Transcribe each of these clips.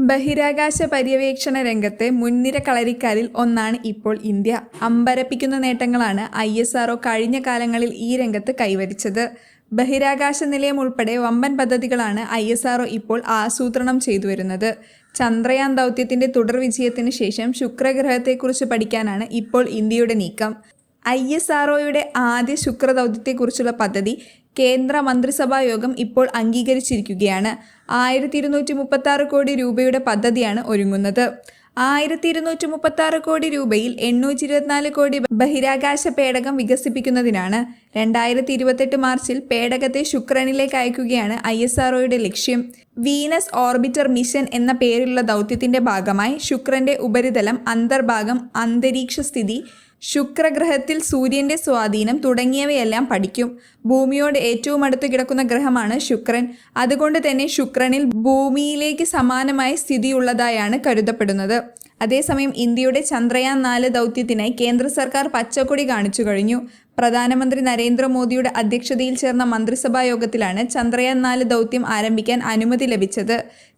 ബഹിരാകാശ പര്യവേക്ഷണ രംഗത്തെ മുൻനിര കളരിക്കാരിൽ ഒന്നാണ് ഇപ്പോൾ ഇന്ത്യ. അമ്പരപ്പിക്കുന്ന നേട്ടങ്ങളാണ് ISRO കഴിഞ്ഞ കാലങ്ങളിൽ ഈ രംഗത്ത് കൈവരിച്ചത്. ബഹിരാകാശ നിലയം ഉൾപ്പെടെ വമ്പൻ പദ്ധതികളാണ് ISRO ഇപ്പോൾ ആസൂത്രണം ചെയ്തുവരുന്നത്. ചന്ദ്രയാൻ ദൗത്യത്തിന്റെ തുടർ വിജയത്തിന് ശേഷം ശുക്രഗ്രഹത്തെക്കുറിച്ച് പഠിക്കാനാണ് ഇപ്പോൾ ഇന്ത്യയുടെ നീക്കം. ISROയുടെ ആദ്യ ശുക്രദൗത്യത്തെക്കുറിച്ചുള്ള പദ്ധതി കേന്ദ്ര മന്ത്രിസഭാ യോഗം ഇപ്പോൾ അംഗീകരിച്ചിരിക്കുകയാണ്. 1236 കോടി രൂപയുടെ പദ്ധതിയാണ് ഒരുങ്ങുന്നത്. 1236 കോടി രൂപയിൽ 824 കോടി ബഹിരാകാശ പേടകം വികസിപ്പിക്കുന്നതിനാണ്. 2028 മാർച്ചിൽ പേടകത്തെ ശുക്രനിലേക്ക് അയക്കുകയാണ് ISROയുടെ ലക്ഷ്യം. വീനസ് ഓർബിറ്റർ മിഷൻ എന്ന പേരിലുള്ള ദൗത്യത്തിന്റെ ഭാഗമായി ശുക്രന്റെ ഉപരിതലം, അന്തർഭാഗം, അന്തരീക്ഷ സ്ഥിതി, ശുക്രഗ്രഹത്തിൽ സൂര്യന്റെ സ്വാധീനം തുടങ്ങിയവയെല്ലാം പഠിക്കും. ഭൂമിയോട് ഏറ്റവും അടുത്ത് കിടക്കുന്ന ഗ്രഹമാണ് ശുക്രൻ. അതുകൊണ്ട് തന്നെ ശുക്രനിൽ ഭൂമിയിലേക്ക് സമാനമായ സ്ഥിതിയുള്ളതായാണ് കരുതപ്പെടുന്നത്. അതേസമയം ഇന്ത്യയുടെ ചന്ദ്രയാൻ 4 ദൗത്യത്തിനായി കേന്ദ്ര സർക്കാർ പച്ചക്കൊടി കാണിച്ചു കഴിഞ്ഞു. പ്രധാനമന്ത്രി നരേന്ദ്രമോദിയുടെ അധ്യക്ഷതയിൽ ചേർന്ന മന്ത്രിസഭാ യോഗത്തിലാണ് ചന്ദ്രയാൻ 4 ദൗത്യം ആരംഭിക്കാൻ അനുമതി ലഭിച്ചത്.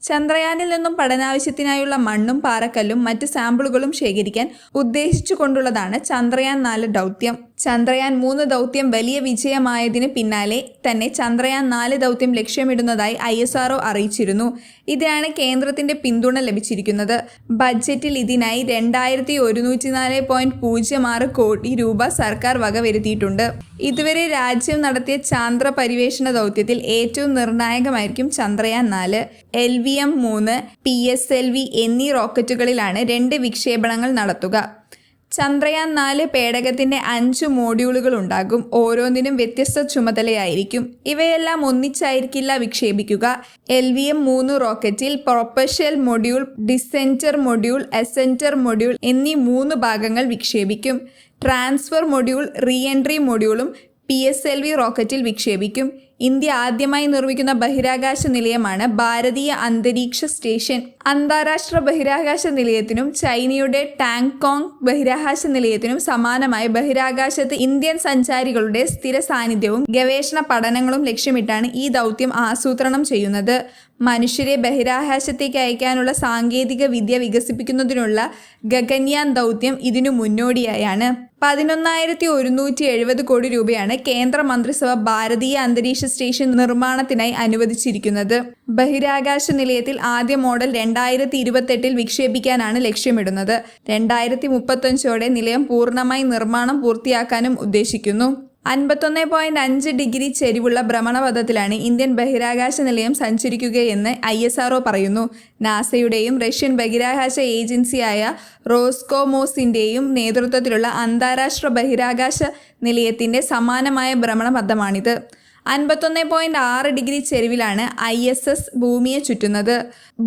ചന്ദ്രയാനിൽ നിന്നും പഠനാവശ്യത്തിനായുള്ള മണ്ണും പാറക്കല്ലും മറ്റ് സാമ്പിളുകളും ശേഖരിക്കാൻ ഉദ്ദേശിച്ചുകൊണ്ടുള്ളതാണ് ചന്ദ്രയാൻ 4 ദൗത്യം. ചന്ദ്രയാൻ 3 ദൗത്യം വലിയ വിജയമായതിന് പിന്നാലെ തന്നെ ചന്ദ്രയാൻ 4 ദൗത്യം ലക്ഷ്യമിടുന്നതായി ISRO അറിയിച്ചിരുന്നു. ഇതിനാണ് കേന്ദ്രത്തിന്റെ പിന്തുണ ലഭിച്ചിരിക്കുന്നത്. ബഡ്ജറ്റിൽ ഇതിനായി 2104.06 കോടി രൂപ സർക്കാർ വകവരുത്തിയിട്ടുണ്ട്. ഇതുവരെ രാജ്യം നടത്തിയ ചാന്ദ്ര പര്യവേഷണ ദൗത്യത്തിൽ ഏറ്റവും നിർണായകമായിരിക്കും ചന്ദ്രയാൻ 4. LVM-3, PSLV എന്നീ റോക്കറ്റുകളിലാണ് 2 വിക്ഷേപണങ്ങൾ നടത്തുക. ചന്ദ്രയാൻ 4 പേടകത്തിന്റെ 5 മോഡ്യൂളുകൾ ഉണ്ടാകും. ഓരോന്നിനും വ്യത്യസ്ത ചുമതലയായിരിക്കും. ഇവയെല്ലാം ഒന്നിച്ചായിരിക്കില്ല വിക്ഷേപിക്കുക. LVM-3 റോക്കറ്റിൽ propulsion module, descender module, ascender module എന്നീ 3 ഭാഗങ്ങൾ വിക്ഷേപിക്കും. ട്രാൻസ്ഫർ മൊഡ്യൂൾ, റീ എൻട്രി മൊഡ്യൂളും PSLV റോക്കറ്റിൽ വിക്ഷേപിക്കും. ഇന്ത്യ ആദ്യമായി നിർമ്മിക്കുന്ന ബഹിരാകാശ നിലയമാണ് ഭാരതീയ അന്തരീക്ഷ സ്റ്റേഷൻ. അന്താരാഷ്ട്ര ബഹിരാകാശ നിലയത്തിനും ചൈനയുടെ ടാങ്കോങ് ബഹിരാകാശ നിലയത്തിനും സമാനമായി ബഹിരാകാശത്ത് ഇന്ത്യൻ സഞ്ചാരികളുടെ സ്ഥിര സാന്നിധ്യവും ഗവേഷണ പഠനങ്ങളും ലക്ഷ്യമിട്ടാണ് ഈ ദൗത്യം ആസൂത്രണം ചെയ്യുന്നത്. മനുഷ്യരെ ബഹിരാകാശത്തേക്ക് അയക്കാനുള്ള സാങ്കേതിക വിദ്യ വികസിപ്പിക്കുന്നതിനുള്ള ഗഗൻയാൻ ദൗത്യം ഇതിനു മുന്നോടിയായാണ്. 11,170 കോടി രൂപയാണ് കേന്ദ്ര മന്ത്രിസഭ ഭാരതീയ അന്തരീക്ഷ സ്റ്റേഷൻ നിർമ്മാണത്തിനായി അനുവദിച്ചിരിക്കുന്നത്. ബഹിരാകാശ നിലയത്തിൽ ആദ്യ മോഡൽ 2028 വിക്ഷേപിക്കാനാണ് ലക്ഷ്യമിടുന്നത്. 2035ഓടെ നിലയം പൂർണ്ണമായി നിർമ്മാണം പൂർത്തിയാക്കാനും ഉദ്ദേശിക്കുന്നു. 51.5 ഡിഗ്രി ചെരിവുള്ള ഭ്രമണപഥത്തിലാണ് ഇന്ത്യൻ ബഹിരാകാശ നിലയം സഞ്ചരിക്കുകയെന്ന് ISRO പറയുന്നു. നാസയുടെയും റഷ്യൻ ബഹിരാകാശ ഏജൻസിയായ റോസ്കോമോസിന്റെയും നേതൃത്വത്തിലുള്ള അന്താരാഷ്ട്ര ബഹിരാകാശ നിലയത്തിന്റെ സമാനമായ ഭ്രമണപഥമാണിത്. 51.6 ഡിഗ്രി ചെരിവിലാണ് ISS ഭൂമിയെ ചുറ്റുന്നത്.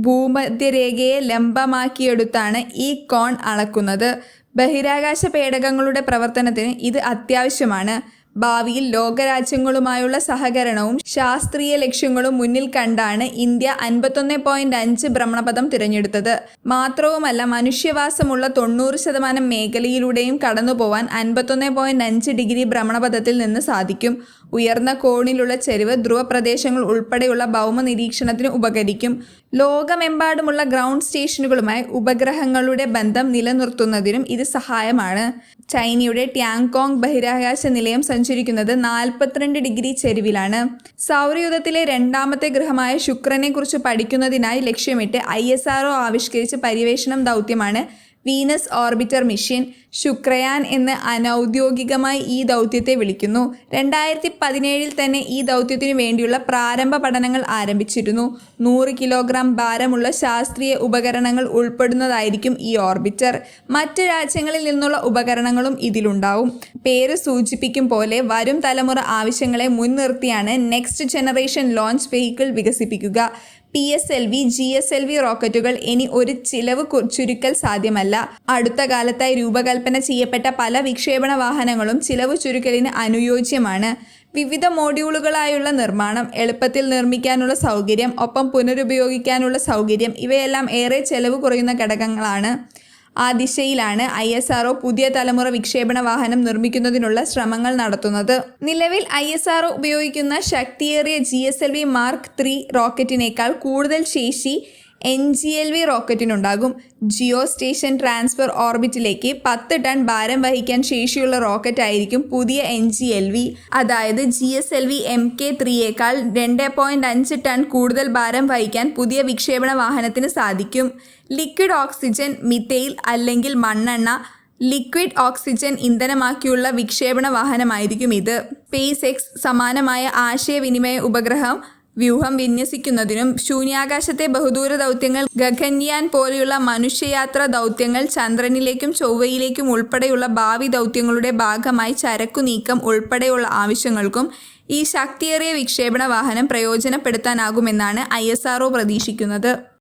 ഭൂമധ്യരേഖയെ ലംബമാക്കിയെടുത്താണ് ഈ കോൺ അളക്കുന്നത്. ബഹിരാകാശ പേടകങ്ങളുടെ പ്രവർത്തനത്തിന് ഇത് അത്യാവശ്യമാണ്. ഭാവിയിൽ ലോകരാജ്യങ്ങളുമായുള്ള സഹകരണവും ശാസ്ത്രീയ ലക്ഷ്യങ്ങളും മുന്നിൽ കണ്ടാണ് ഇന്ത്യ 51.5 ഭ്രമണപഥം തിരഞ്ഞെടുത്തത്. മാത്രവുമല്ല, മനുഷ്യവാസമുള്ള 90% മേഖലയിലൂടെയും കടന്നുപോവാൻ 51.5 ഡിഗ്രി ഭ്രമണപഥത്തിൽ നിന്ന് സാധിക്കും. ഉയർന്ന കോണിലുള്ള ചെരിവ് ധ്രുവ പ്രദേശങ്ങൾ ഉൾപ്പെടെയുള്ള ഭൗമ നിരീക്ഷണത്തിന് ഉപകരിക്കും. ലോകമെമ്പാടുമുള്ള ഗ്രൗണ്ട് സ്റ്റേഷനുകളുമായി ഉപഗ്രഹങ്ങളുടെ ബന്ധം നിലനിർത്തുന്നതിനും ഇത് സഹായമാണ്. ചൈനയുടെ ടാങ്കോങ് ബഹിരാകാശ നിലയം സഞ്ചരിക്കുന്നത് 42 ഡിഗ്രി ചെരിവിലാണ്. സൗരയൂഥത്തിലെ 2ാമത്തെ ഗ്രഹമായ ശുക്രനെ കുറിച്ച് പഠിക്കുന്നതിനായി ലക്ഷ്യമിട്ട് ISRO ആവിഷ്കരിച്ച പര്യവേഷണം ദൗത്യമാണ് വീനസ് ഓർബിറ്റർ മിഷൻ. ശുക്രയാൻ എന്ന് അനൗദ്യോഗികമായി ഈ ദൗത്യത്തെ വിളിക്കുന്നു. 2017 തന്നെ ഈ ദൗത്യത്തിനു വേണ്ടിയുള്ള പ്രാരംഭ പഠനങ്ങൾ ആരംഭിച്ചിരുന്നു. 100 കിലോഗ്രാം ഭാരമുള്ള ശാസ്ത്രീയ ഉപകരണങ്ങൾ ഉൾപ്പെടുന്നതായിരിക്കും ഈ ഓർബിറ്റർ. മറ്റ് രാജ്യങ്ങളിൽ നിന്നുള്ള ഉപകരണങ്ങളും ഇതിലുണ്ടാവും. പേര് സൂചിപ്പിക്കും പോലെ വരും തലമുറ ആവശ്യങ്ങളെ മുൻനിർത്തിയാണ് നെക്സ്റ്റ് ജനറേഷൻ ലോഞ്ച് വെഹിക്കിൾ വികസിപ്പിക്കുക. PSLV, GSLV റോക്കറ്റുകൾ ഇനി ഒരു ചിലവ് ചുരുക്കൽ സാധ്യമല്ല. അടുത്ത കാലത്തായി രൂപകൽപ്പന ചെയ്യപ്പെട്ട പല വിക്ഷേപണ വാഹനങ്ങളും ചിലവ് ചുരുക്കലിന് അനുയോജ്യമാണ്. വിവിധ മോഡ്യൂളുകളായുള്ള നിർമ്മാണം, എളുപ്പത്തിൽ നിർമ്മിക്കാനുള്ള സൗകര്യം, ഒപ്പം പുനരുപയോഗിക്കാനുള്ള സൗകര്യം ഇവയെല്ലാം ഏറെ ചെലവ് കുറയുന്ന ഘടകങ്ങളാണ്. ആ ദിശയിലാണ് ISRO പുതിയ തലമുറ വിക്ഷേപണ വാഹനം നിർമ്മിക്കുന്നതിനുള്ള ശ്രമങ്ങൾ നടത്തുന്നത്. നിലവിൽ ISRO ഉപയോഗിക്കുന്ന ശക്തിയേറിയ GSLV Mark 3 റോക്കറ്റിനേക്കാൾ കൂടുതൽ ശേഷി NGLV റോക്കറ്റിനുണ്ടാകും. ജിയോ സ്റ്റേഷൻ ട്രാൻസ്ഫർ ഓർബിറ്റിലേക്ക് 10 ടൺ ഭാരം വഹിക്കാൻ ശേഷിയുള്ള റോക്കറ്റായിരിക്കും പുതിയ NGLV. അതായത് GSLV Mk3യേക്കാൾ 2.5 ടൺ കൂടുതൽ ഭാരം വഹിക്കാൻ പുതിയ വിക്ഷേപണ വാഹനത്തിന് സാധിക്കും. ലിക്വിഡ് ഓക്സിജൻ, മിഥെയ്ൽ അല്ലെങ്കിൽ മണ്ണെണ്ണ, ലിക്വിഡ് ഓക്സിജൻ ഇന്ധനമാക്കിയുള്ള വിക്ഷേപണ വാഹനമായിരിക്കും ഇത്. SpaceX സമാനമായ ആശയവിനിമയ ഉപഗ്രഹം വ്യൂഹം വിന്യസിക്കുന്നതിനും ശൂന്യാകാശത്തെ ബഹുദൂര ദൗത്യങ്ങൾ, ഗഗൻയാൻ പോലെയുള്ള മനുഷ്യയാത്രാ ദൗത്യങ്ങൾ, ചന്ദ്രനിലേക്കും ചൊവ്വയിലേക്കും ഉൾപ്പെടെയുള്ള ഭാവി ദൗത്യങ്ങളുടെ ഭാഗമായി ചരക്കു നീക്കം ഉൾപ്പെടെയുള്ള ആവശ്യങ്ങൾക്കും ഈ ശക്തിയേറിയ വിക്ഷേപണ വാഹനം പ്രയോജനപ്പെടുത്താനാകുമെന്നാണ് ISRO പ്രതീക്ഷിക്കുന്നത്.